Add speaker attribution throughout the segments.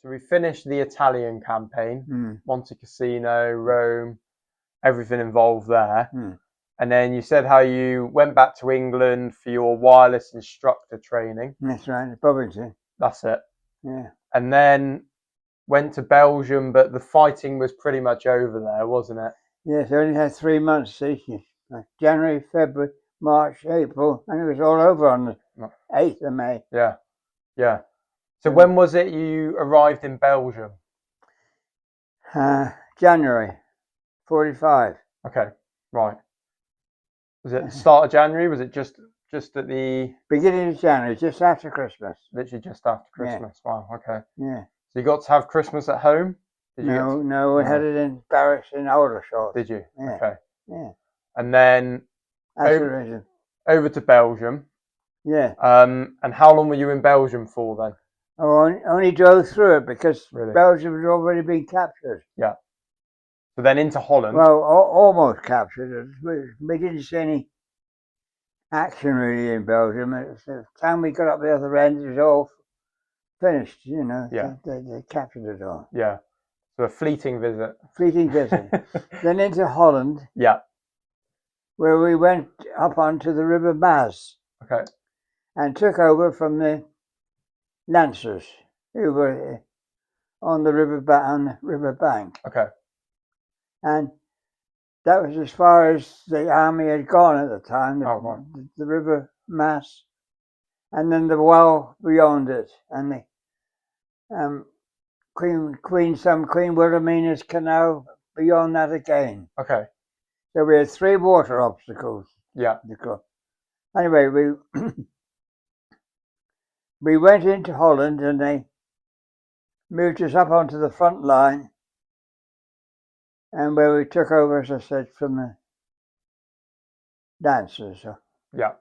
Speaker 1: So we finished the Italian campaign,
Speaker 2: Mm.
Speaker 1: Monte Cassino, Rome, everything involved there.
Speaker 2: Mm.
Speaker 1: And then you said how you went back to England for your wireless instructor training.
Speaker 2: That's right, Bovington.
Speaker 1: That's it.
Speaker 2: Yeah.
Speaker 1: And then went to Belgium, but the fighting was pretty much over there, wasn't it?
Speaker 2: Yes, I only had 3 months, see. January, February, March, April, and it was all over on the 8th of May.
Speaker 1: Yeah, yeah. So when was it you arrived in Belgium?
Speaker 2: January, 45.
Speaker 1: Okay, right. Was it the start of January? Was it just at the
Speaker 2: beginning of January, just after Christmas?
Speaker 1: Literally just after Christmas. Yeah. Wow. Okay.
Speaker 2: Yeah.
Speaker 1: So you got to have Christmas at home?
Speaker 2: No, we had it in barracks in Aldershot.
Speaker 1: Did you?
Speaker 2: Yeah.
Speaker 1: Okay.
Speaker 2: Yeah.
Speaker 1: And then over to Belgium.
Speaker 2: Yeah.
Speaker 1: And how long were you in Belgium for then?
Speaker 2: Oh, only drove through it because Belgium had already been captured.
Speaker 1: Yeah. So then into Holland.
Speaker 2: Well, almost captured. We didn't see any action really in Belgium. At the time we got up the other end, it was all finished, you know.
Speaker 1: Yeah.
Speaker 2: They captured it all.
Speaker 1: Yeah. So a fleeting visit.
Speaker 2: Fleeting visit. Then into Holland.
Speaker 1: Yeah.
Speaker 2: Where we went up onto the River Maas.
Speaker 1: Okay.
Speaker 2: And took over from the Lancers who were on the river bank.
Speaker 1: Okay.
Speaker 2: And that was as far as the army had gone at the time. The River Maas, and then the well beyond it, and the Queen Wilhelmina's Canal beyond that again.
Speaker 1: Okay.
Speaker 2: So we had 3 water obstacles.
Speaker 1: Yeah.
Speaker 2: Anyway, we went into Holland and they moved us up onto the front line, and where we took over, as I said, from the Lancers.
Speaker 1: Yeah.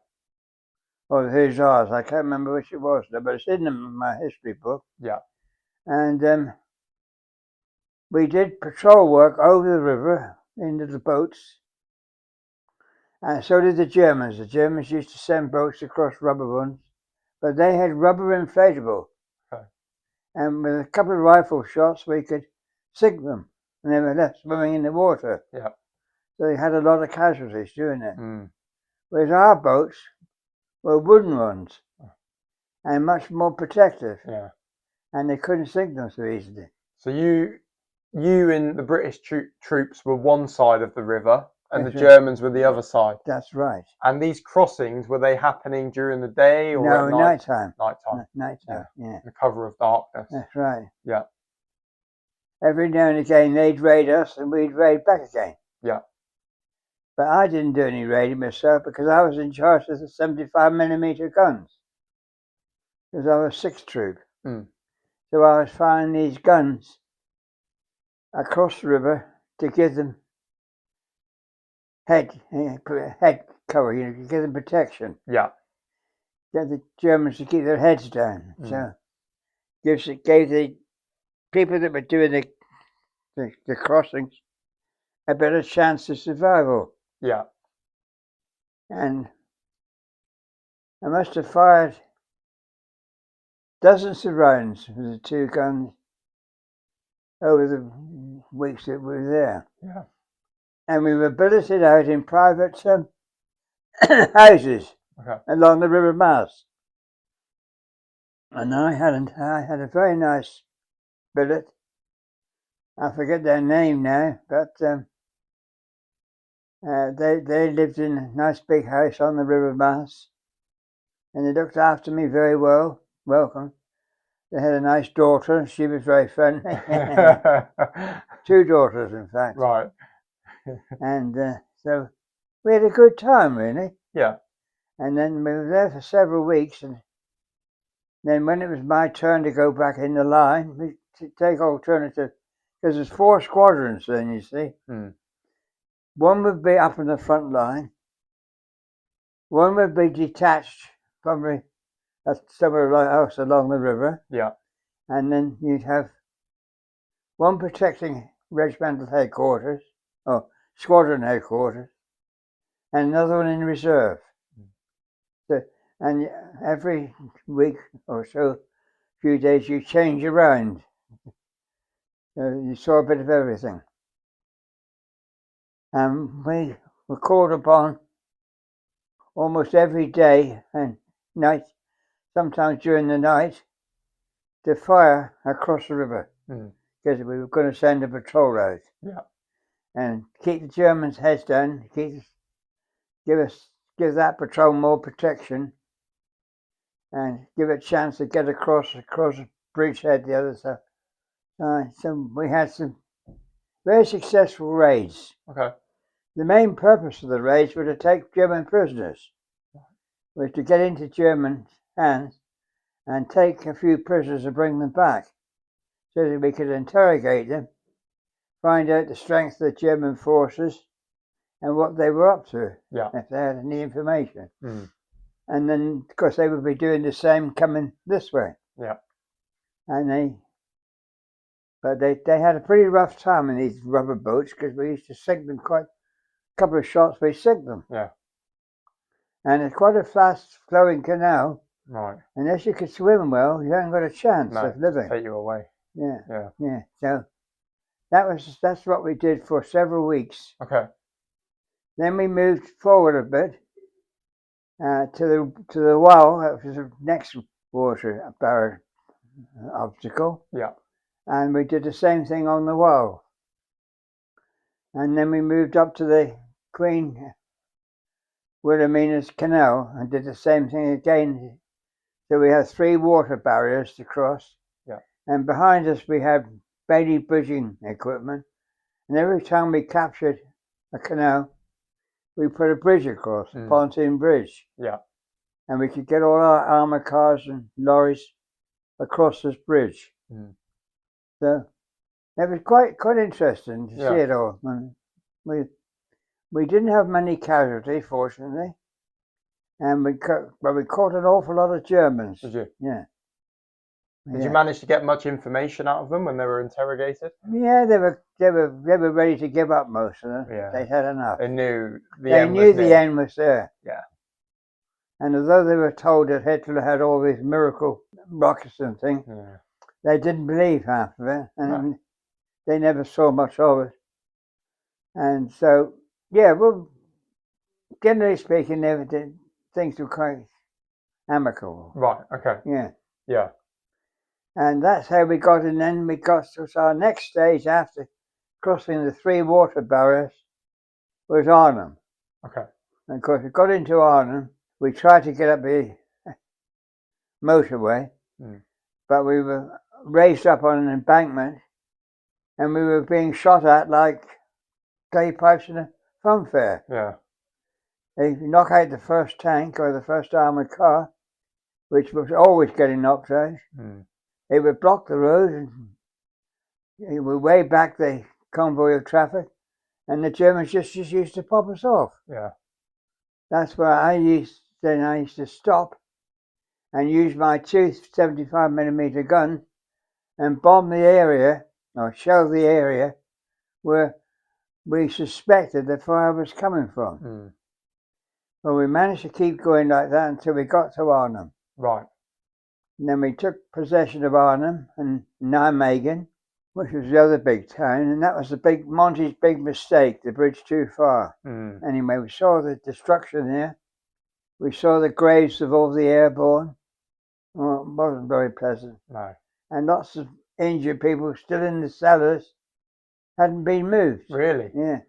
Speaker 2: Or the Hussars. I can't remember which it was, but it's in my history book.
Speaker 1: Yeah.
Speaker 2: And we did patrol work over the river into the boats, and so did the Germans. The Germans used to send boats across rubber ones, but they had rubber inflatable.
Speaker 1: Okay.
Speaker 2: And with a couple of rifle shots, we could sink them, and they were left swimming in the water.
Speaker 1: Yeah.
Speaker 2: So they had a lot of casualties doing it.
Speaker 1: Mm.
Speaker 2: Whereas our boats were wooden ones and much more protective.
Speaker 1: Yeah.
Speaker 2: And they couldn't sink them so easily.
Speaker 1: So you and the British troops were one side of the river, and the Germans were the other side.
Speaker 2: That's right.
Speaker 1: And these crossings, were they happening during the day or at night?
Speaker 2: Nighttime.
Speaker 1: Nighttime.
Speaker 2: Nighttime, yeah.
Speaker 1: The cover of darkness.
Speaker 2: That's right.
Speaker 1: Yeah.
Speaker 2: Every now and again they'd raid us and we'd raid back again.
Speaker 1: Yeah.
Speaker 2: But I didn't do any raiding myself because I was in charge of the 75mm guns. Because I was 6th Troop.
Speaker 1: Mm.
Speaker 2: So I was firing these guns across the river to give them head cover, you know, to give them protection.
Speaker 1: Yeah.
Speaker 2: Get the Germans to keep their heads down. So gave the people that were doing the crossings a better chance of survival.
Speaker 1: Yeah.
Speaker 2: And I must have fired dozens of rounds with the 2 guns over the weeks that we were there.
Speaker 1: Yeah. And
Speaker 2: we were billeted out in private houses along the River Maas. And I had a very nice billet. I forget their name now, but they lived in a nice big house on the River Maas, and they looked after me very well. Welcome. They had a nice daughter. She was very friendly. 2 daughters, in fact.
Speaker 1: Right.
Speaker 2: And so we had a good time, really.
Speaker 1: Yeah. And
Speaker 2: then we were there for several weeks, and then when it was my turn to go back in the line, we take alternative, because there's 4 squadrons then, you see.
Speaker 1: Mm.
Speaker 2: One would be up in the front line. One would be detached from somewhere else along the river.
Speaker 1: Yeah.
Speaker 2: And then you'd have one protecting regimental headquarters, or squadron headquarters, and another one in reserve. So, and every week or so, few days, you change around You saw a bit of everything. And we were called upon almost every day and night, sometimes during the night, to fire across the river because we were going to send a patrol out.
Speaker 1: Yeah.
Speaker 2: And keep the Germans' heads down, give that patrol more protection, and give it a chance to get across the bridgehead the other side. So we had some very successful raids.
Speaker 1: Okay.
Speaker 2: The main purpose of the raids was to take German prisoners, was to get into German hands and take a few prisoners and bring them back, so that we could interrogate them, find out the strength of the German forces and what they were up to, if they had any information. And then, of course, they would be doing the same coming this way.
Speaker 1: Yeah.
Speaker 2: And they had a pretty rough time in these rubber boats because we used to sink them a couple of shots, we sink them.
Speaker 1: Yeah.
Speaker 2: And it's quite a fast flowing canal.
Speaker 1: Right.
Speaker 2: Unless you could swim well, you haven't got a chance of living.
Speaker 1: Take you away.
Speaker 2: Yeah. So that's what we did for several weeks.
Speaker 1: Okay.
Speaker 2: Then we moved forward a bit to the wall. That was the next water barrier obstacle.
Speaker 1: Yeah.
Speaker 2: And we did the same thing on the wall. And then we moved up to the Queen Wilhelmina's Canal and did the same thing again. So we had 3 water barriers to cross.
Speaker 1: Yeah. And
Speaker 2: behind us we had Bailey bridging equipment. And every time we captured a canal, we put a bridge across, a pontoon bridge.
Speaker 1: Yeah.
Speaker 2: And we could get all our armour cars and lorries across this bridge. So it was quite interesting to see it all. And we didn't have many casualties, fortunately. And we caught an awful lot of Germans.
Speaker 1: Did you?
Speaker 2: Yeah.
Speaker 1: Did you manage to get much information out of them when they were interrogated?
Speaker 2: Yeah, they were ready to give up, most of them.
Speaker 1: Yeah.
Speaker 2: They had enough.
Speaker 1: They knew the
Speaker 2: end was there.
Speaker 1: Yeah.
Speaker 2: And although they were told that Hitler had all these miracle rockets and things, they didn't believe half of it, and they never saw much of it. And so, well, generally speaking, things were quite amicable.
Speaker 1: Right. Okay.
Speaker 2: Yeah.
Speaker 1: Yeah.
Speaker 2: And that's how we got, and then we got to our next stage after crossing the 3 water barriers was Arnhem.
Speaker 1: Okay.
Speaker 2: And of course, we got into Arnhem. We tried to get up the motorway, but we were raised up on an embankment, and we were being shot at like clay pipes in a funfair.
Speaker 1: Yeah.
Speaker 2: They knock out the first tank or the first armoured car, which was always getting knocked out. It would block the road, and it would way back the convoy of traffic, and the Germans just used to pop us off.
Speaker 1: Yeah.
Speaker 2: That's where I used to stop and use my 2 75mm guns and bomb the area, or shell the area, where we suspected the fire was coming from. Well, we managed to keep going like that until we got to Arnhem.
Speaker 1: Right.
Speaker 2: And then we took possession of Arnhem and Nijmegen, which was the other big town, and that was Monty's big mistake, the bridge too far. Anyway, we saw the destruction there. We saw the graves of all the airborne. Well, it wasn't very pleasant.
Speaker 1: No.
Speaker 2: And lots of injured people still in the cellars, hadn't been moved.
Speaker 1: Really?
Speaker 2: Yeah.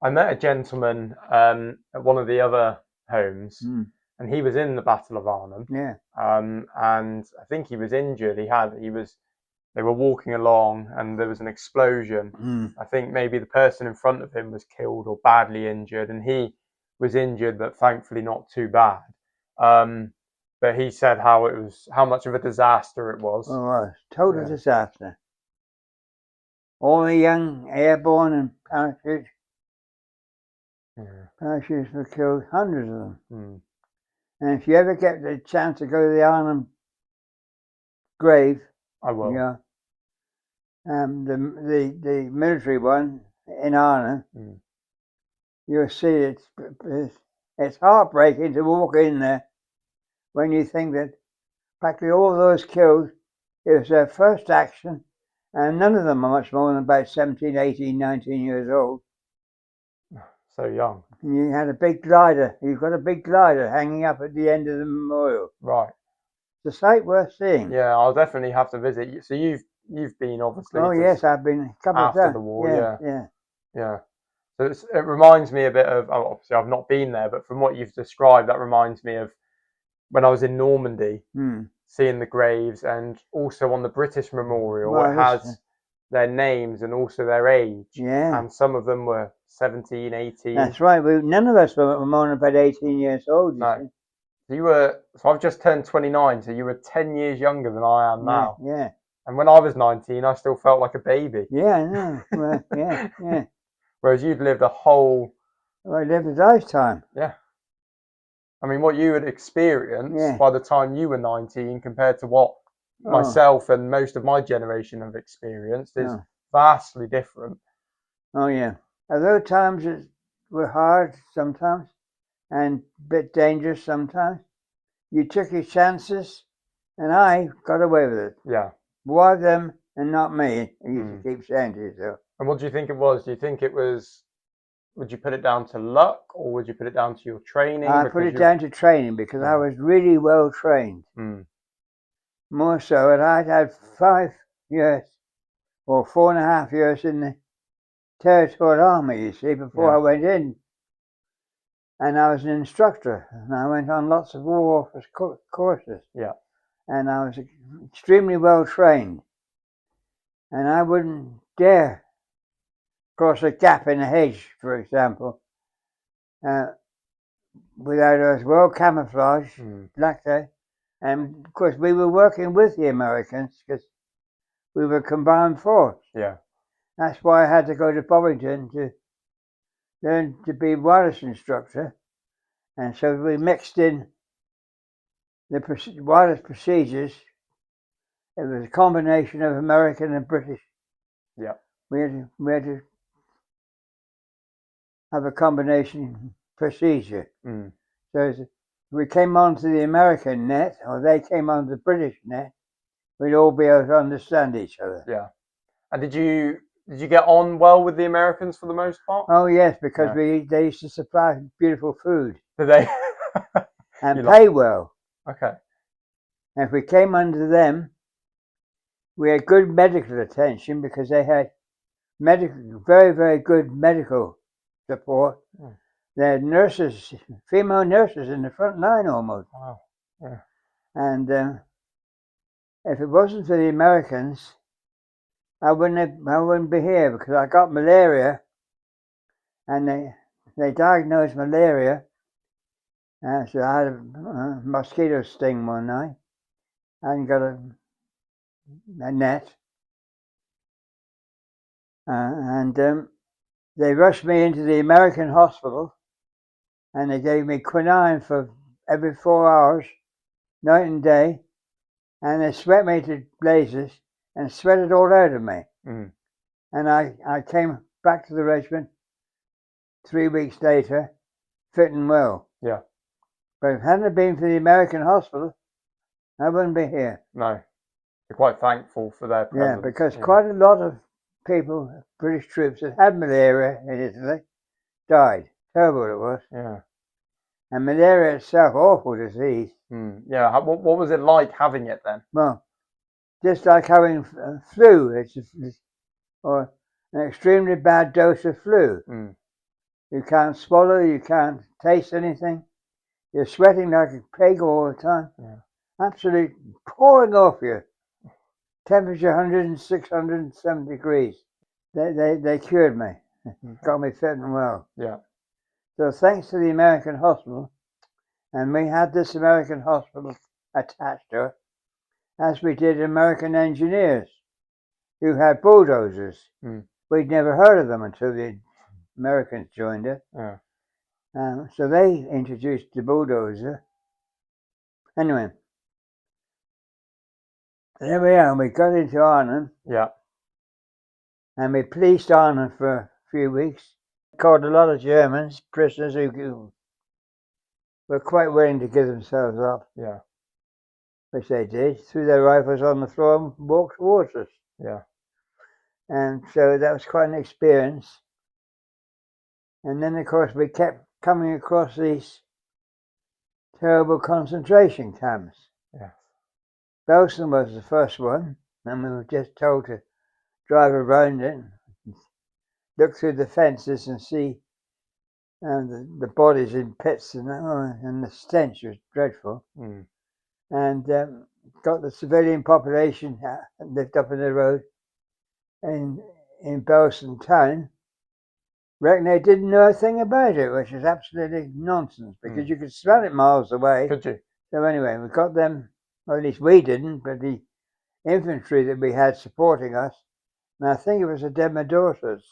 Speaker 1: I met a gentleman at one of the other homes, and he was in the Battle of Arnhem.
Speaker 2: Yeah.
Speaker 1: And I think he was injured. They were walking along, and there was an explosion. I think maybe the person in front of him was killed or badly injured, and he was injured, but thankfully not too bad. But he said how much of a disaster it was.
Speaker 2: Oh, it was total disaster. All the young airborne and parachutes were killed, hundreds of them. And if you ever get the chance to go to the Arnhem grave,
Speaker 1: I will.
Speaker 2: Yeah. The military one in Arnhem, you'll see it's heartbreaking to walk in there when you think that practically all those killed, it was their first action, And none of them are much more than about 17, 18, 19 years old.
Speaker 1: So young.
Speaker 2: And you had a big glider. You've got a big glider hanging up at the end of the memorial.
Speaker 1: Right.
Speaker 2: It's a sight worth seeing.
Speaker 1: Yeah, I'll definitely have to visit. So you've been obviously.
Speaker 2: Oh yes, I've been a couple of times.
Speaker 1: After the war,
Speaker 2: yeah.
Speaker 1: So it reminds me a bit of. Obviously, I've not been there, but from what you've described, that reminds me of when I was in Normandy, seeing the graves, and also on the British Memorial, it has their names and also their age.
Speaker 2: Yeah.
Speaker 1: And some of them were 17, 18.
Speaker 2: That's right. None of us were more than about 18 years old.
Speaker 1: No. So I've just turned 29, so you were 10 years younger than I am now.
Speaker 2: Yeah.
Speaker 1: And when I was 19, I still felt like a baby.
Speaker 2: Yeah, I know. Well, yeah.
Speaker 1: Whereas you'd lived a whole...
Speaker 2: I lived a lifetime.
Speaker 1: Yeah. I mean, what you had experienced by the time you were 19 compared to what myself and most of my generation have experienced is vastly different.
Speaker 2: Oh, yeah. Although times were hard sometimes and a bit dangerous sometimes, you took your chances and I got away with it.
Speaker 1: Yeah.
Speaker 2: Why them and not me? You used to keep saying to yourself.
Speaker 1: And what do you think it was? Do you think it was... Would you put it down to luck, or would you put it down to your training?
Speaker 2: I put it down to training because I was really well trained. More so, and I'd had 5 years or 4.5 years in the Territorial Army, you see, before I went in. And I was an instructor, and I went on lots of war office courses.
Speaker 1: Yeah.
Speaker 2: And I was extremely well trained. And I wouldn't dare cross a gap in a hedge, for example, without us well camouflaged, black tie. And of course, we were working with the Americans because we were combined force.
Speaker 1: Yeah.
Speaker 2: That's why I had to go to Bovington to learn to be wireless instructor. And so we mixed in the wireless procedures. It was a combination of American and British.
Speaker 1: Yeah.
Speaker 2: We had to have a combination procedure. So we came onto the American net, or they came onto the British net, we'd all be able to understand each other.
Speaker 1: Yeah. And did you get on well with the Americans for the most part?
Speaker 2: Oh yes, because they used to supply beautiful food.
Speaker 1: Did they?
Speaker 2: And pay well.
Speaker 1: Okay.
Speaker 2: And if we came under them, we had good medical attention because they had very, very good medical support. They had nurses, female nurses in the front line almost.
Speaker 1: Wow. Yeah.
Speaker 2: And if it wasn't for the Americans, I wouldn't be here because I got malaria, and they diagnosed malaria. So I had a mosquito sting one night. I hadn't got a net. And they rushed me into the American hospital, and they gave me quinine for every 4 hours, night and day, and they sweat me to blazes and sweat it all out of me. And I came back to the regiment 3 weeks later, fit and well.
Speaker 1: Yeah.
Speaker 2: But if it hadn't been for the American hospital, I wouldn't be here.
Speaker 1: No. You're quite thankful for their presence.
Speaker 2: Yeah, because quite a lot of people, British troops that had malaria in Italy, died. Terrible it was.
Speaker 1: Yeah. And
Speaker 2: malaria itself, awful disease.
Speaker 1: Yeah. What was it like having it then?
Speaker 2: Well, just like having flu, or an extremely bad dose of flu. You can't swallow, you can't taste anything. You're sweating like a pig all the time. Yeah. Absolutely pouring off you. Temperature 106, 107 degrees. They cured me. Got me fit and well.
Speaker 1: Yeah.
Speaker 2: So thanks to the American hospital, and we had this American hospital attached to it, as we did American engineers who had bulldozers. We'd never heard of them until the Americans joined it.
Speaker 1: Yeah.
Speaker 2: So they introduced the bulldozer. Anyway, there we are. We got into Arnhem.
Speaker 1: Yeah.
Speaker 2: And we policed Arnhem for a few weeks. Caught a lot of Germans, prisoners who were quite willing to give themselves up.
Speaker 1: Yeah.
Speaker 2: Which they did. Threw their rifles on the floor and walked towards us.
Speaker 1: Yeah.
Speaker 2: And so that was quite an experience. And then, of course, we kept coming across these terrible concentration camps.
Speaker 1: Yes.
Speaker 2: Belsen was the first one, and we were just told to drive around it, look through the fences and see the bodies in pits, and the stench was dreadful. And got the civilian population lived up in the road in Belsen town. Reckon they didn't know a thing about it, which is absolutely nonsense, because you could smell it miles away.
Speaker 1: Could you?
Speaker 2: So anyway, we got them, or at least we didn't, but the infantry that we had supporting us, and I think it was the Demodorters,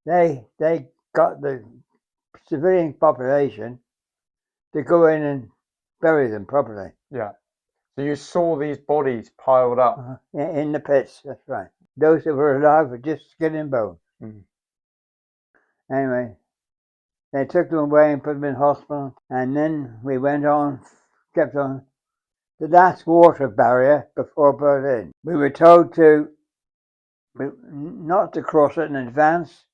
Speaker 2: they got the civilian population to go in and bury them properly.
Speaker 1: Yeah. So you saw these bodies piled up?
Speaker 2: In the pits, that's right. Those that were alive were just skin and bone. Anyway, they took them away and put them in hospital, and then we went on, kept on. The last water barrier before Berlin. We were told not to cross it in advance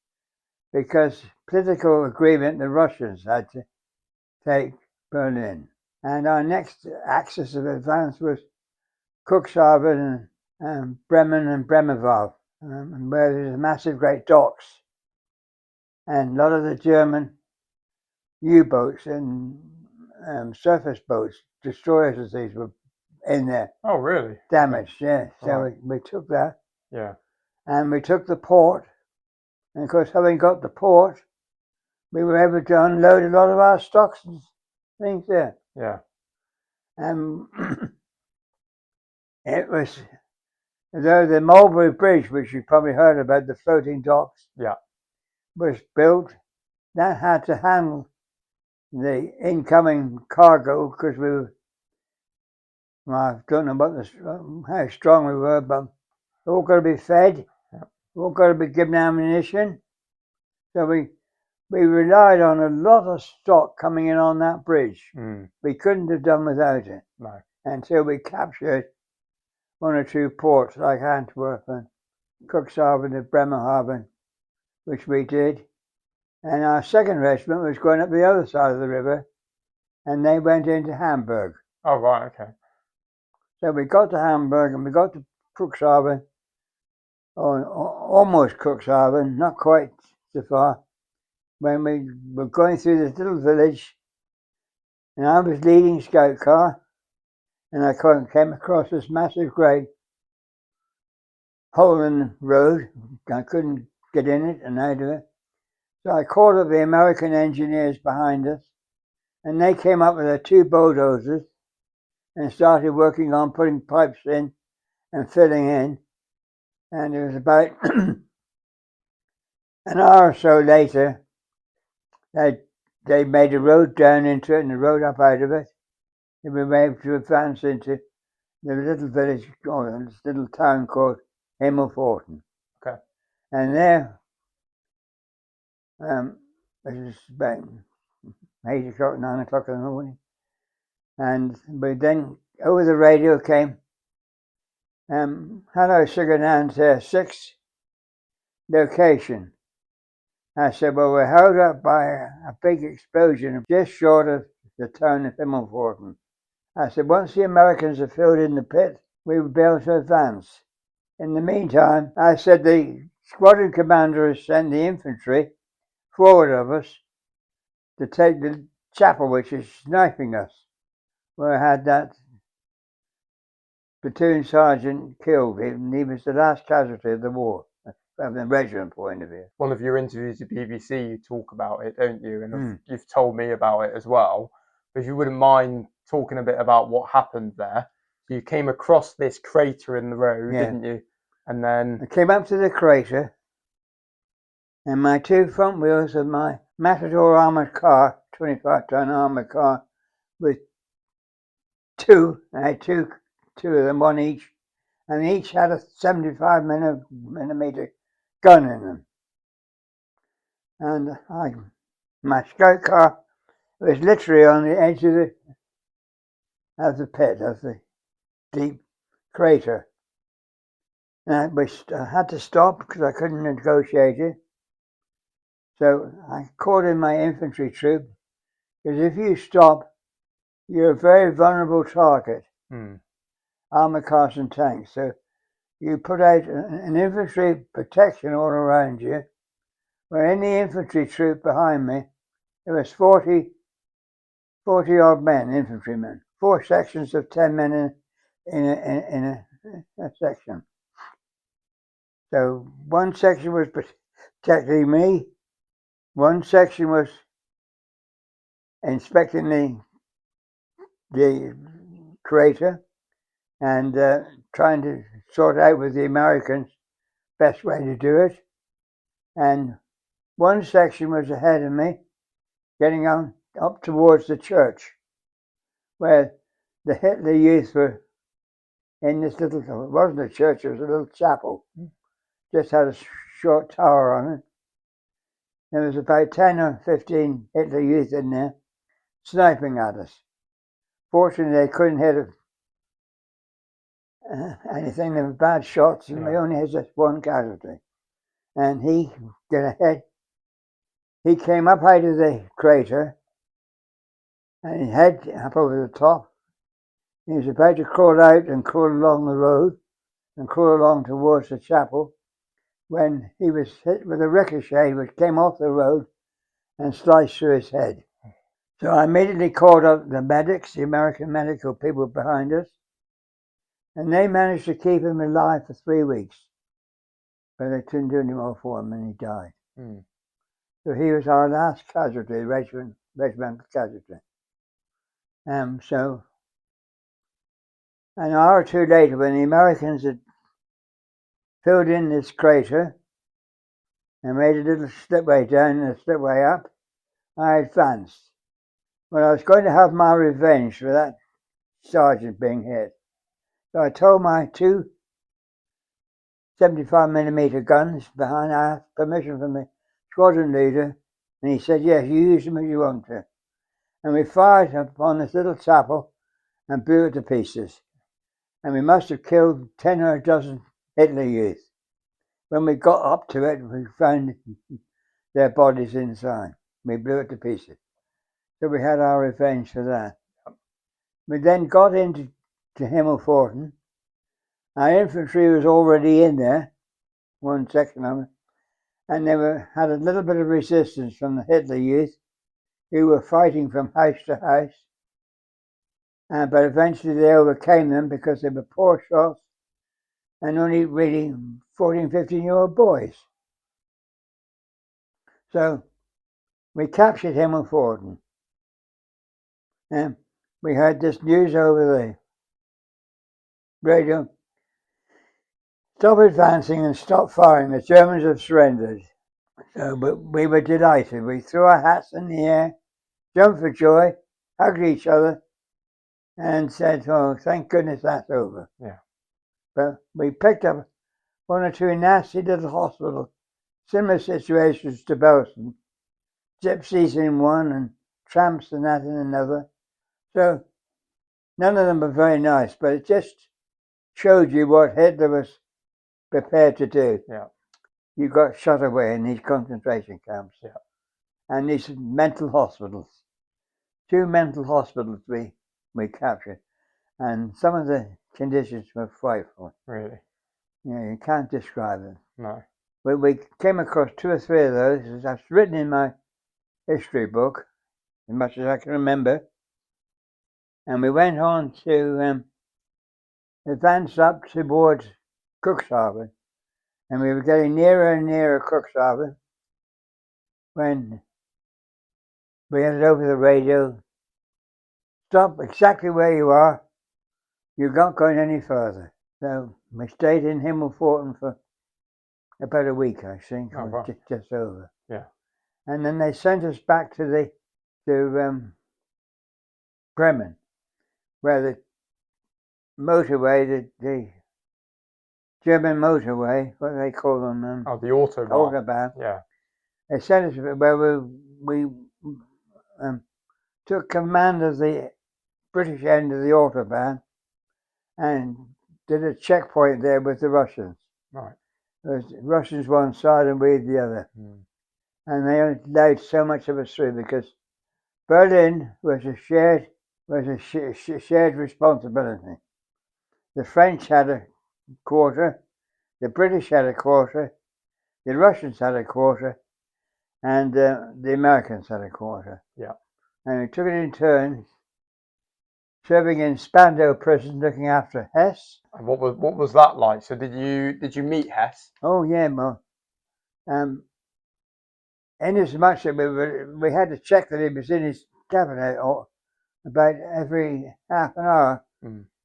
Speaker 2: because political agreement, the Russians had to take Berlin. And our next axis of advance was Cuxhaven and Bremen and Bremerhaven, where there's massive great docks. And a lot of the German U-boats and surface boats, destroyers as these, were in there.
Speaker 1: Oh, really?
Speaker 2: Damaged, yeah. So we took that.
Speaker 1: Yeah.
Speaker 2: And we took the port. And of course, having got the port, we were able to unload a lot of our stocks and things there.
Speaker 1: Yeah.
Speaker 2: And it was, though the Mulberry Bridge, which you probably heard about, the floating docks, was built, that had to handle the incoming cargo because we were, well, I don't know about how strong we were, but all got to be fed, all got to be given ammunition. So we relied on a lot of stock coming in on that bridge. We couldn't have done without it.
Speaker 1: No.
Speaker 2: Until we captured one or two ports like Antwerp and Cuxhaven and Bremerhaven, which we did. And our second regiment was going up the other side of the river, and they went into Hamburg.
Speaker 1: Oh, right, okay.
Speaker 2: So we got to Hamburg and we got to Cuxhaven, or almost Cuxhaven, not quite so far, when we were going through this little village, and I was leading scout car, and I came across this massive great hole in the road. I couldn't get in it and out of it. So I called up the American engineers behind us, and they came up with their two bulldozers and started working on putting pipes in and filling in. And it was about an hour or so later, they made a road down into it and a road up out of it. And we were able to advance into the little village, or this little town called Himmelpforten.
Speaker 1: Okay.
Speaker 2: And there, it was about 8 o'clock, 9 o'clock in the morning. And we then, over the radio came, hello, Sugar Nancy, 6 location. I said, well, we're held up by a big explosion just short of the town of Himmelpforten. I said, once the Americans have filled in the pit, we will be able to advance. In the meantime, I said, the squadron commander has sent the infantry forward of us to take the chapel, which is sniping us, where I had that platoon sergeant killed. He was the last casualty of the war, from the regiment point of view.
Speaker 1: One of your interviews at BBC, you talk about it, don't you? And you've told me about it as well. But if you wouldn't mind talking a bit about what happened there. So you came across this crater in the road, didn't you? And then
Speaker 2: I came up to the crater, and my two front wheels of my Matador armoured car, 25-ton armoured car, with I had two of them, one each, and each had a 75 millimeter gun in them. And my scout car was literally on the edge of the pit, of the deep crater. And I had to stop because I couldn't negotiate it. So I called in my infantry troop, because if you stop, you're a very vulnerable target. Armored cars and tanks. So you put out an infantry protection all around you, where in the infantry troop behind me, there was 40 odd men, infantrymen, 4 sections of 10 men in a section. So one section was protecting me, one section was inspecting the crater and trying to sort out with the Americans best way to do it. And one section was ahead of me, getting on up towards the church, where the Hitler Youth were in this little, it wasn't a church, it was a little chapel. Just had a short tower on it. There was about 10 or 15 Hitler Youth in there, sniping at us. Fortunately, they couldn't hit anything. They were bad shots, and we only had just one casualty. And he got ahead. He came up out of the crater, and he head up over the top. He was about to crawl out and crawl along the road and crawl along towards the chapel when he was hit with a ricochet which came off the road and sliced through his head. So I immediately called up the medics, the American medical people behind us, and they managed to keep him alive for 3 weeks. But they couldn't do any more for him, and he died. So he was our last casualty, regimental casualty. So an hour or two later, when the Americans had filled in this crater and made a little slipway down and a slipway up, I advanced. Well, I was going to have my revenge for that sergeant being hit. So I told my 2 75mm guns behind. I asked permission from the squadron leader, and he said, yes, you use them if you want to. And we fired upon this little chapel and blew it to pieces. And we must have killed 10 or a dozen Hitler Youth. When we got up to it, we found their bodies inside. We blew it to pieces. So we had our revenge for that. We then got into Himmelpforten. Our infantry was already in there, one section of it, and they had a little bit of resistance from the Hitler Youth, who were fighting from house to house. But eventually they overcame them because they were poor shots and only really 14, 15-year-old boys. So we captured Himmelpforten. And we heard this news over the radio. Stop advancing and stop firing. The Germans have surrendered. So we were delighted. We threw our hats in the air, jumped for joy, hugged each other, and said, oh, thank goodness that's over. But we picked up 1 or 2 nasty little hospitals, similar situations to Belsen. Gypsies in one and tramps and that in another. So none of them were very nice, but it just showed you what Hitler was prepared to do. You got shut away in these concentration camps and these mental hospitals. 2 mental hospitals we captured, and some of the conditions were frightful.
Speaker 1: Really?
Speaker 2: You can't describe them.
Speaker 1: No.
Speaker 2: We came across 2 or 3 of those. That's written in my history book, as much as I can remember. And we went on to advance up towards Cuxhaven. And we were getting nearer and nearer Cuxhaven when we had it over the radio. Stop exactly where you are. You're not going any further. So we stayed in Himmelpforten for about a week, I think, or just over. And then they sent us back to Bremen, where the motorway, the German motorway, what do they call them?
Speaker 1: The Autobahn.
Speaker 2: Autobahn. They sent us where we took command of the British end of the Autobahn and did a checkpoint there with the Russians.
Speaker 1: Right.
Speaker 2: There was Russians one side and we the other. And they only allowed so much of us through because Berlin was a shared responsibility. The French had a quarter, the British had a quarter, the Russians had a quarter, and the Americans had a quarter.
Speaker 1: Yeah.
Speaker 2: And we took it in turns, serving in Spandau prison, looking after Hess.
Speaker 1: And what was that like? So did you meet Hess?
Speaker 2: Oh yeah, well, inasmuch that we had to check that he was in his cabinet or about every half an hour.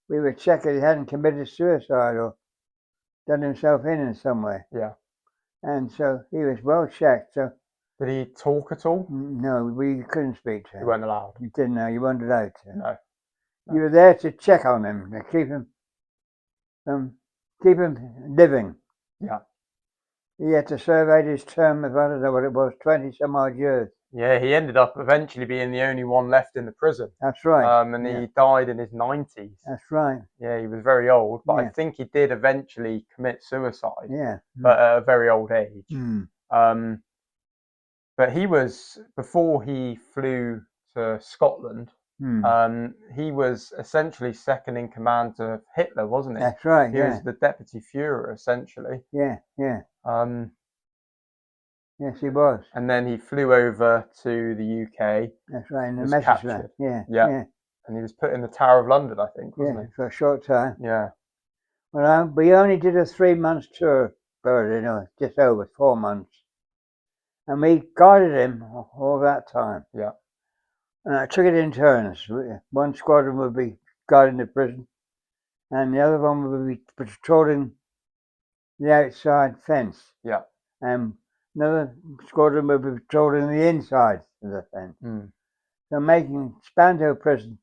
Speaker 2: We would check that he hadn't committed suicide or done himself in some way.
Speaker 1: Yeah.
Speaker 2: And so he was well checked. So
Speaker 1: did he talk at all?
Speaker 2: No, we couldn't speak to him.
Speaker 1: You weren't allowed.
Speaker 2: You didn't know. You weren't allowed to.
Speaker 1: No.
Speaker 2: You were there to check on him, to keep him living.
Speaker 1: Yeah.
Speaker 2: He had to serve out his term of, I don't know what it was, 20 some odd years.
Speaker 1: Yeah, he ended up eventually being the only one left in the prison.
Speaker 2: That's right.
Speaker 1: And he died in his 90s.
Speaker 2: That's right.
Speaker 1: Yeah, he was very old, but I think he did eventually commit suicide.
Speaker 2: Yeah.
Speaker 1: But at a very old age. But he was, before he flew to Scotland, he was essentially second in command to Hitler, wasn't he?
Speaker 2: That's right.
Speaker 1: He was the deputy Führer, essentially.
Speaker 2: Yeah, yeah. Yes, he was.
Speaker 1: And then he flew over to the UK.
Speaker 2: That's right, in the
Speaker 1: was captured.
Speaker 2: Yeah.
Speaker 1: And he was put in the Tower of London, I think, wasn't he?
Speaker 2: For a short time.
Speaker 1: Yeah.
Speaker 2: Well, we only did a 3-month tour, Berlin, or just over 4 months. And we guided him all that time.
Speaker 1: Yeah.
Speaker 2: And I took it in turns. One squadron would be guarding the prison, and the other one would be patrolling the outside fence.
Speaker 1: Yeah.
Speaker 2: And another squadron would be patrolling the inside of the fence. So making Spandau prison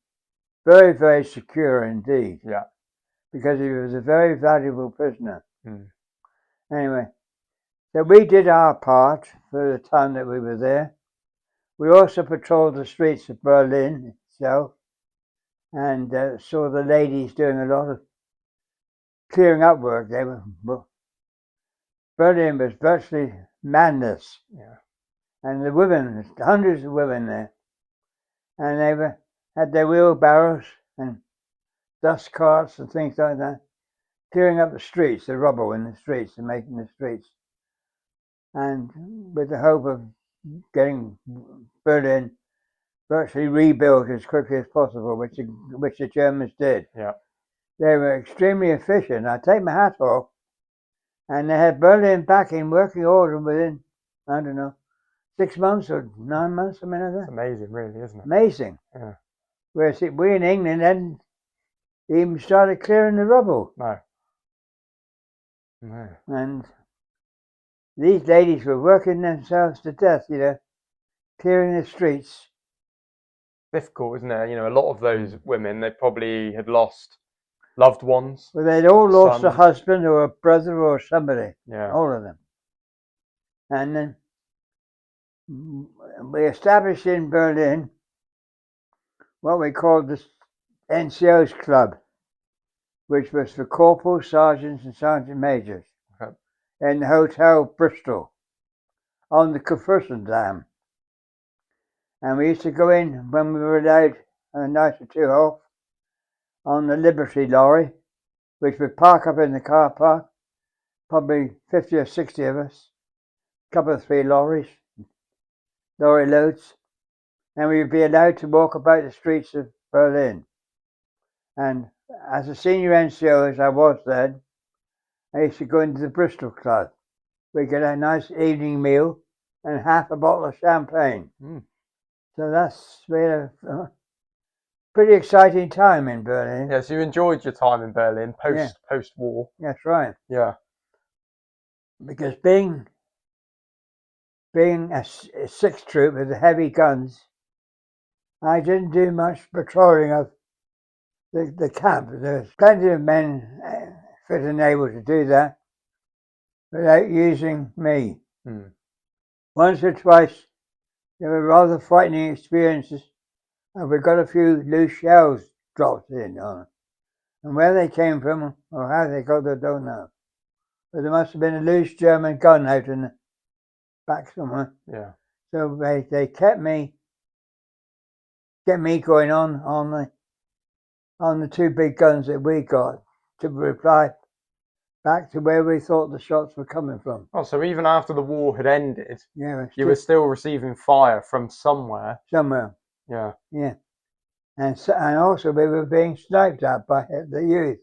Speaker 2: very, very secure indeed.
Speaker 1: Yeah.
Speaker 2: Because he was a very valuable prisoner. Anyway, so we did our part for the time that we were there. We also patrolled the streets of Berlin itself and saw the ladies doing a lot of clearing up work. Berlin was virtually manless.
Speaker 1: Yeah.
Speaker 2: And the women, hundreds of women there. And they had their wheelbarrows and dust carts and things like that, clearing up the streets, the rubble in the streets and making the streets. And with the hope of getting Berlin virtually rebuilt as quickly as possible, which the Germans did.
Speaker 1: Yeah.
Speaker 2: They were extremely efficient. I take my hat off. And they had Berlin back in working order within, I don't know, 6 months or 9 months, something like that.
Speaker 1: It's amazing, really, isn't it?
Speaker 2: Amazing.
Speaker 1: Yeah.
Speaker 2: Whereas we in England hadn't even started clearing the rubble.
Speaker 1: No. No.
Speaker 2: And these ladies were working themselves to death, clearing the streets.
Speaker 1: Difficult, isn't it? A lot of those women, they probably had lost loved ones.
Speaker 2: Well, they'd all lost
Speaker 1: sons.
Speaker 2: a husband or a brother or somebody.
Speaker 1: Yeah.
Speaker 2: All of them. And then we established in Berlin what we called the NCO's Club, which was for corporals, sergeants and sergeant majors.
Speaker 1: Okay.
Speaker 2: In the Hotel Bristol on the Kurfürstendamm. And we used to go in when we were allowed a night or two off on the Liberty lorry, which would park up in the car park, probably 50 or 60 of us, a couple of 3 lorry loads, and we would be allowed to walk about the streets of Berlin. And as a senior NCO, as I was then, I used to go into the Bristol Club. We get a nice evening meal and half a bottle of champagne. So we had a pretty exciting time in Berlin.
Speaker 1: Yeah, so you enjoyed your time in Berlin post-war.
Speaker 2: That's right.
Speaker 1: Yeah.
Speaker 2: Because being a 6th troop with the heavy guns, I didn't do much patrolling of the camp. There's plenty of men fit and able to do that without using me. Once or twice, they were rather frightening experiences, and we got a few loose shells dropped in on them. And where they came from or how they got there, I don't know. but there must have been a loose German gun out in the back somewhere.
Speaker 1: Yeah.
Speaker 2: So they kept me going on the two big guns that we got to reply back to where we thought the shots were coming from.
Speaker 1: Oh, so even after the war had ended,
Speaker 2: Yeah,
Speaker 1: you were still receiving fire from somewhere.
Speaker 2: Somewhere.
Speaker 1: Yeah.
Speaker 2: Yeah. And also we were being sniped at by the youth,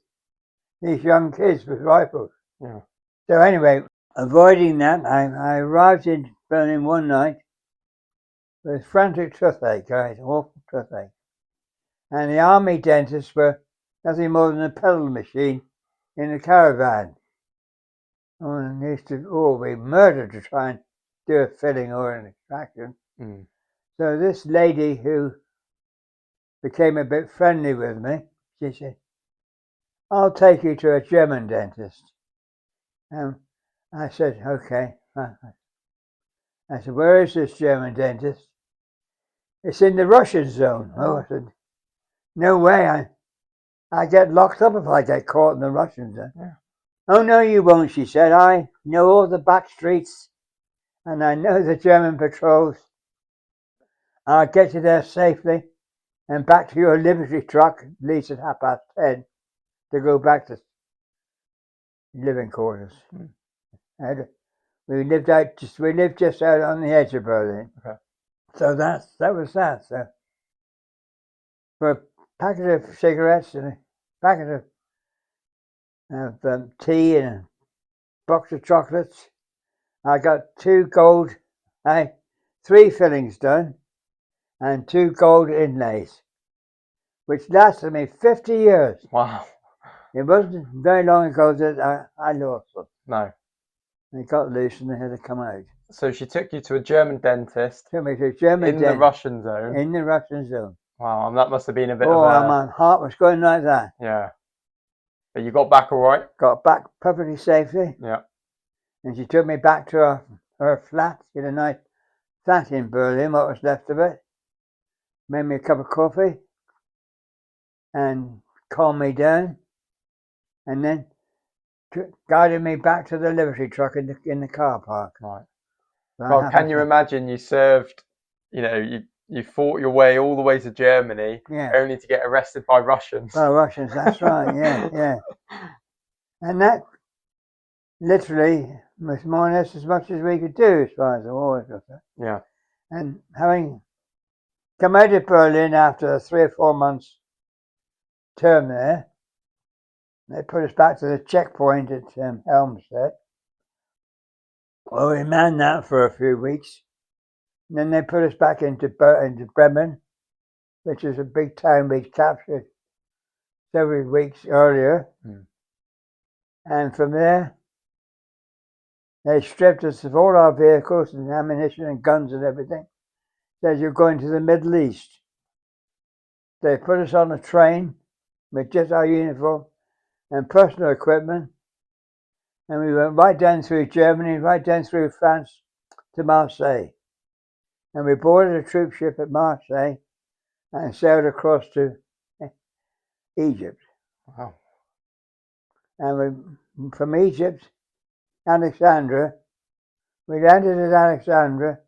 Speaker 2: these young kids with rifles.
Speaker 1: Yeah.
Speaker 2: So anyway, avoiding that, I arrived in Berlin one night with frantic toothache, awful toothache. And the army dentists were nothing more than a pedal machine in a caravan. And they used to be murdered to try and do a filling or an extraction.
Speaker 1: Mm.
Speaker 2: So this lady who became a bit friendly with me, she said, "I'll take you to a German dentist." I said, "Okay." I said, "Where is this German dentist?" "It's in the Russian zone." Oh, I said, "No way. I get locked up if I get caught in the Russian zone."
Speaker 1: Yeah.
Speaker 2: "Oh, no, you won't," she said. "I know all the back streets and I know the German patrols. I'll get you there safely and back to your Liberty truck, at least at 10:30, to go back to living quarters." Mm. We lived just out on the edge of Berlin.
Speaker 1: Okay.
Speaker 2: So that was that. So for a packet of cigarettes and a packet of tea and a box of chocolates, I got 3 fillings done and 2 gold inlays, which lasted me 50 years.
Speaker 1: Wow.
Speaker 2: It wasn't very long ago that I lost them.
Speaker 1: No.
Speaker 2: They got loose and they had to come out.
Speaker 1: So she took you to a German dentist.
Speaker 2: Took me to a German
Speaker 1: dentist. The Russian zone.
Speaker 2: In the Russian zone.
Speaker 1: Wow, and that must have been a bit of a...
Speaker 2: my heart was going like that.
Speaker 1: Yeah. But you got back all right?
Speaker 2: Got back perfectly safely.
Speaker 1: Yeah.
Speaker 2: And she took me back to her flat. She had a nice flat in Berlin, what was left of it. Made me a cup of coffee and calmed me down. And then guided me back to the Liberty truck in the car park.
Speaker 1: Right. Well, can you imagine you served, you fought your way all the way to Germany, only to get arrested by Russians.
Speaker 2: By Russians, that's right, yeah. And that literally was more or less as much as we could do as far as the war was concerned.
Speaker 1: Yeah.
Speaker 2: And having come out of Berlin after a 3 or 4 months term there, they put us back to the checkpoint at Helmstedt. Well, we manned that for a few weeks. And then they put us back into Bremen, which is a big town we'd captured several weeks earlier. Mm. And from there, they stripped us of all our vehicles and ammunition and guns and everything. Said, "You're going to the Middle East." They put us on a train with just our uniform and personal equipment. And we went right down through Germany, right down through France to Marseille. And we boarded a troop ship at Marseille and sailed across to Egypt.
Speaker 1: Wow.
Speaker 2: And from Egypt, Alexandria, we landed at Alexandria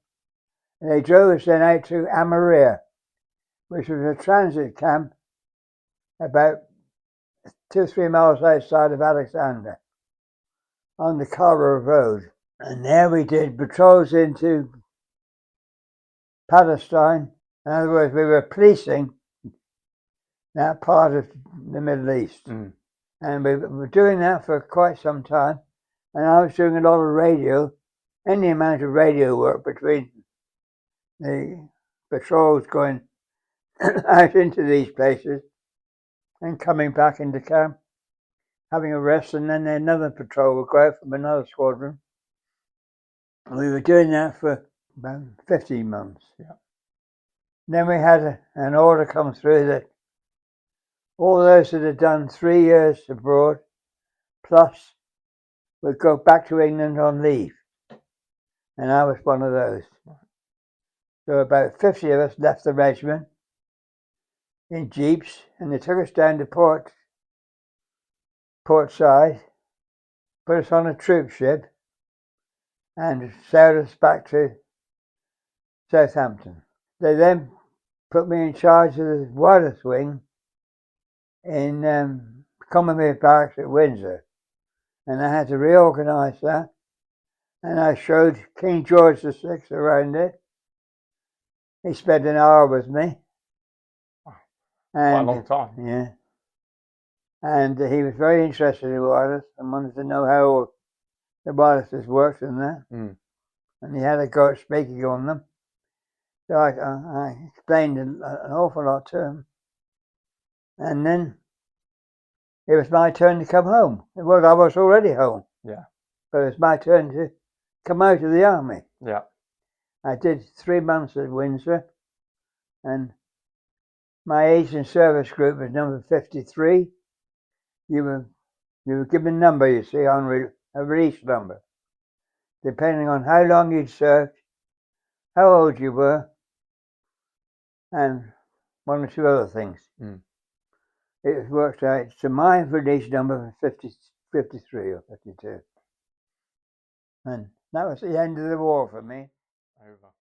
Speaker 2: and they drove us then out to Amaria, which was a transit camp about 2 or 3 miles outside of Alexandria on the Cairo Road. And there we did patrols into Palestine. In other words, we were policing that part of the Middle East. Mm. And we were doing that for quite some time. And I was doing a lot of radio, any amount of radio work between the patrols going out into these places and coming back into camp, having a rest, and then another patrol would go out from another squadron. We were doing that for about 15 months. Yeah. Then we had an order come through that all those that had done 3 years abroad plus would go back to England on leave. And I was one of those. So about 50 of us left the regiment in jeeps, and they took us down to Port Side, put us on a troop ship and sailed us back to Southampton. They then put me in charge of the wireless wing in Commonwealth Barracks at Windsor, and I had to reorganise that, and I showed King George VI around it. He spent an hour with me.
Speaker 1: Quite a long time.
Speaker 2: Yeah. And he was very interested in wireless and wanted to know how the wirelesses worked and that. And he had a go at speaking on them. So I explained an awful lot to him. And then it was my turn to come home. Well, I was already home.
Speaker 1: Yeah.
Speaker 2: But it was my turn to come out of the army.
Speaker 1: Yeah.
Speaker 2: I did 3 months at Windsor, and my age and service group was number 53. You were given a number, you see, on a release number, depending on how long you'd served, how old you were, and one or two other things. It worked out. So my release number was 53 or 52. And that was the end of the war for me.
Speaker 1: Over.